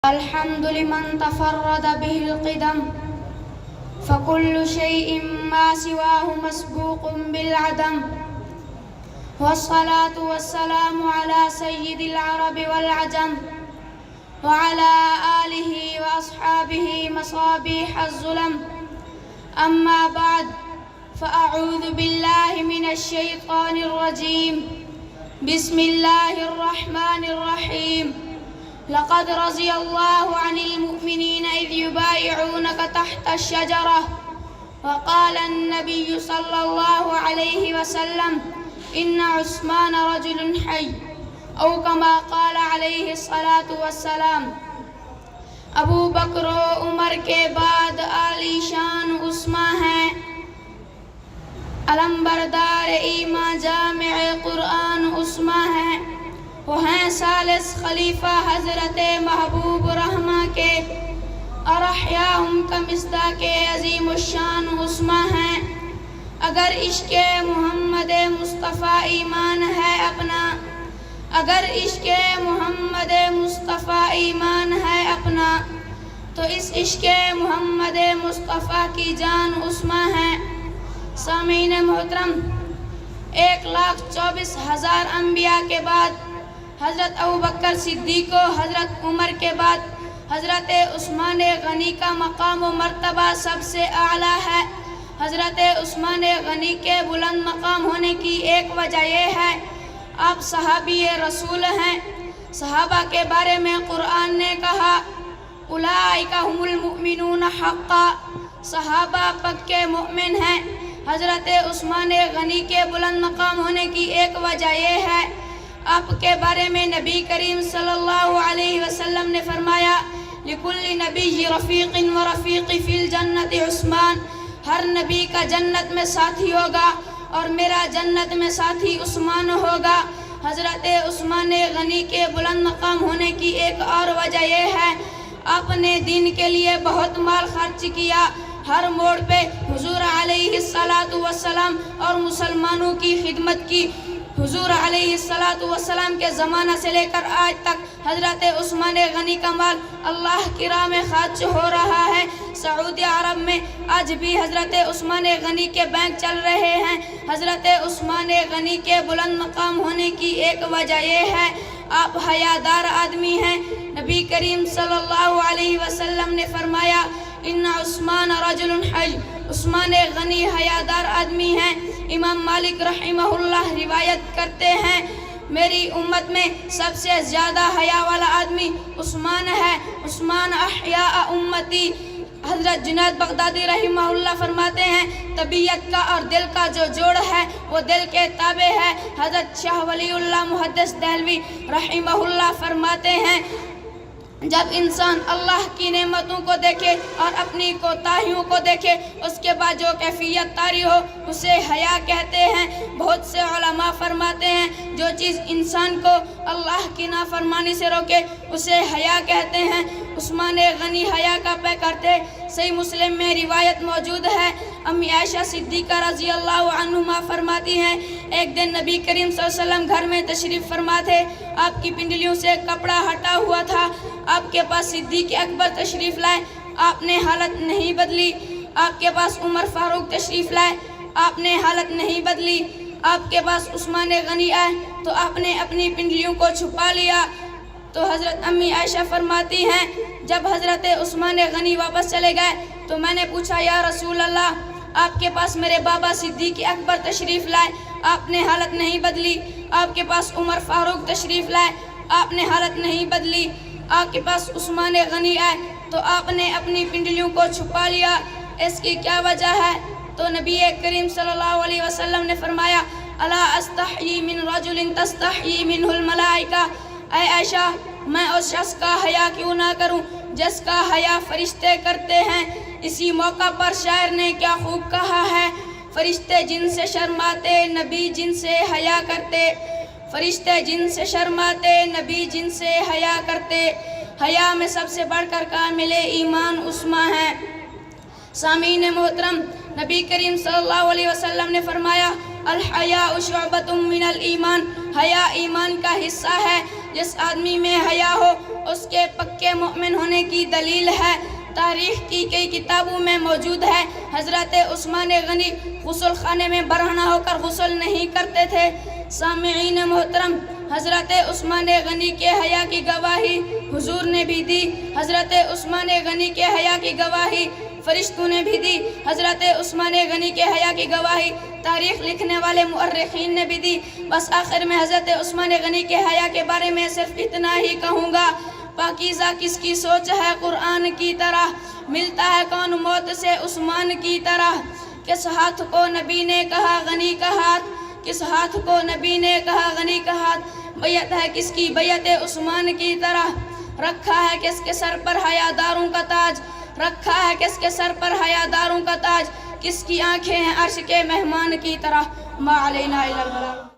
الحمد لمن تفرد به القدم فكل شيء ما سواه مسبوق بالعدم، والصلاة والسلام على سيد العرب والعجم وعلى آله وأصحابه مصابيح الظلم. أما بعد، فأعوذ بالله من الشيطان الرجيم. بسم الله الرحمن الرحيم. لقد رضي الله عن المؤمنين إذ يبايعونك تحت الشجرة، وقال النبي صلى الله عليه وسلم: إن عثمان رجل حي، أو كما قال عليه الصلاة والسلام. ابو بکر و عمر کے بعد عالی شان عثمان ہیں، علم بردار ایمان جامع قرآن عثمان ہیں، وہ ہیں ثالث خلیفہ حضرت محبوب رحمہ کے، اور احیاہم کا مصداق عظیم الشان عثمان ہیں۔ اگر عشق محمد مصطفیٰ ایمان ہے اپنا، اگر عشق محمد مصطفیٰ ایمان ہے اپنا، تو اس عشق محمد مصطفیٰ کی جان عثمان ہے۔ سامعین محترم، 1,24,000 انبیاء کے بعد حضرت ابوبکر صدیق و حضرت عمر کے بعد حضرت عثمان غنی کا مقام و مرتبہ سب سے اعلیٰ ہے۔ حضرت عثمان غنی کے بلند مقام ہونے کی ایک وجہ یہ ہے، آپ صحابی رسول ہیں۔ صحابہ کے بارے میں قرآن نے کہا: اولئک هم المؤمنون حقا، صحابہ پکے مومن ہیں۔ حضرت عثمان غنی کے بلند مقام ہونے کی ایک وجہ یہ ہے، آپ کے بارے میں نبی کریم صلی اللہ علیہ وسلم نے فرمایا: لِكُلِّ نَبِيِّ رَفِيقٍ وَرَفِيقِ فِي الْجَنَّةِ عثمان، ہر نبی کا جنت میں ساتھی ہوگا اور میرا جنت میں ساتھی عثمان ہوگا۔ حضرت عثمان غنی کے بلند مقام ہونے کی ایک اور وجہ یہ ہے، آپ نے دین کے لیے بہت مال خرچ کیا، ہر موڑ پہ حضور علیہ السلام اور مسلمانوں کی خدمت کی۔ حضور علیہ السلام کے زمانہ سے لے کر آج تک حضرت عثمان غنی کا مال اللہ کی راہ میں خرچ ہو رہا ہے۔ سعودی عرب میں آج بھی حضرت عثمان غنی کے بینک چل رہے ہیں۔ حضرت عثمان غنی کے بلند مقام ہونے کی ایک وجہ یہ ہے، آپ حیادار آدمی ہیں۔ نبی کریم صلی اللہ علیہ وسلم نے فرمایا: ان عثمان رجل حی، عثمان غنی حیادار آدمی ہیں۔ امام مالک رحمہ اللہ روایت کرتے ہیں، میری امت میں سب سے زیادہ حیا والا آدمی عثمان ہے، عثمان احیاء امتی۔ حضرت جنید بغدادی رحمہ اللہ فرماتے ہیں، طبیعت کا اور دل کا جو جوڑ ہے وہ دل کے تابع ہے۔ حضرت شاہ ولی اللہ محدث دہلوی رحمہ اللہ فرماتے ہیں، جب انسان اللہ کی نعمتوں کو دیکھے اور اپنی کوتاہیوں کو دیکھے، اس کے بعد جو کیفیت طاری ہو اسے حیا کہتے ہیں۔ بہت سے علماء فرماتے ہیں، جو چیز انسان کو اللہ کی نافرمانی سے روکے اسے حیا کہتے ہیں۔ عثمان غنی حیا کا پے کرتے۔ صحیح مسلم میں روایت موجود ہے، امی عائشہ صدیقہ رضی اللہ عنہما فرماتی ہیں، ایک دن نبی کریم صلی اللہ علیہ وسلم گھر میں تشریف فرما تھے، آپ کی پنڈلیوں سے کپڑا ہٹا ہوا تھا، آپ کے پاس صدیق اکبر تشریف لائے، آپ نے حالت نہیں بدلی۔ آپ کے پاس عمر فاروق تشریف لائے، آپ نے حالت نہیں بدلی۔ آپ کے پاس عثمان غنی آئے تو آپ نے اپنی پنڈلیوں کو چھپا لیا۔ تو حضرت امی عائشہ فرماتی ہیں، جب حضرت عثمان غنی واپس چلے گئے تو میں نے پوچھا: یا رسول اللہ، آپ کے پاس میرے بابا صدیق اکبر تشریف لائے، آپ نے حالت نہیں بدلی۔ آپ کے پاس عمر فاروق تشریف لائے، آپ نے حالت نہیں بدلی۔ آپ کے پاس عثمان غنی آئے تو آپ نے اپنی پنڈلیوں کو چھپا لیا، اس کی کیا وجہ ہے؟ تو نبی کریم صلی اللہ علیہ وسلم نے فرمایا: الا استحیی من رجل تستحیی منہ الملائکہ، اے عائشہ، میں اس شخص کا حیا کیوں نہ کروں جس کا حیا فرشتے کرتے ہیں۔ اسی موقع پر شاعر نے کیا خوب کہا ہے: فرشتے جن سے شرماتے نبی جن سے حیا کرتے، فرشتے جن سے شرماتے نبی جن سے حیا کرتے، حیا میں سب سے بڑھ کر کامل ایمان عثمان ہے۔ سامعین محترم، نبی کریم صلی اللہ علیہ وسلم نے فرمایا: الحیاء شعبۃ من الایمان، حیا ایمان کا حصہ ہے۔ جس آدمی میں حیا ہو اس کے پکے مومن ہونے کی دلیل ہے۔ تاریخ کی کئی کتابوں میں موجود ہے حضرت عثمان غنی غسل خانے میں برہنہ ہو کر غسل نہیں کرتے تھے۔ سامعین محترم، حضرت عثمان غنی کے حیا کی گواہی حضور نے بھی دی۔ حضرت عثمان غنی کے حیا کی گواہی فرشتوں نے بھی دی۔ حضرت عثمان غنی کے حیا کی گواہی تاریخ لکھنے والے مؤرخین نے بھی دی۔ بس آخر میں حضرت عثمان غنی کے حیا کے بارے میں صرف اتنا ہی کہوں گا، پاکیزہ کس کی سوچ ہے قرآن کی طرح، ملتا ہے کون موت سے عثمان کی طرح۔ کس ہاتھ کو نبی نے کہا غنی کا ہاتھ، کس ہاتھ کو نبی نے کہا غنی کا ہاتھ، بیعت ہے کس کی بیعت عثمان کی طرح۔ رکھا ہے کس کے سر پر حیاداروں کا تاج، رکھا ہے کس کے سر پر حیاداروں کا تاج، کس کی آنکھیں ہیں عرش کے مہمان کی طرح۔ ما علینا الا البلاغ۔